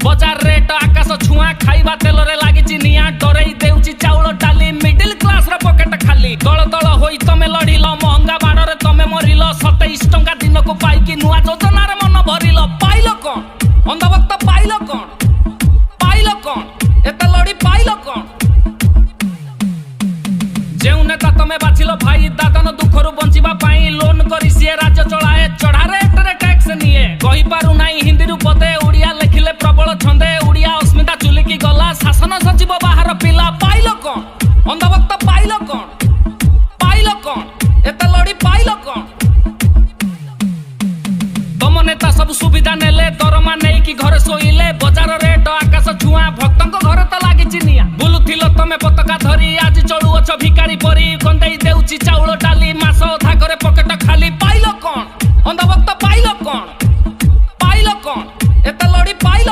बजार रेट आकाश छुआ खाइबा तेल रे लागिची निया डरई देउची चाउल डाली मिडिल क्लास रे पॉकेट खाली दल दल होई तमे लड़िल महंगा बाड़रे तमे मरिल 27 टंका दिन को पाइकी नुआ योजना रे मन भरिल पाइल कोन अंधभक्त पाइल कोन एते लड़ी पाइल कोन जेउ नेता तमे बाछिल भाई दादन दुखरु बंचिबा पाई लोन करी सिए राज्य चलाए चढ़ा रेट रे टैक्स निए कहि पारु नाही हिंदी रु पदे उड़िया लिखिले प्रबल छंदे उड़िया अस्मिता चुलिकी गला शासन सचिव बाहर पिला पाइल कोन अंधभक्त पाइल कोन एते लड़ी पाइल कोन तम नेता सब सुविधा नेले दरमा नेई की घर सोइले बजार रेट आकाश छुआ भक्तंक घर त लागि चिनिया बुलुथिल तमे पताका धरी आज चलु अछ भिखारी परी कंदेई देउची चाउल डाली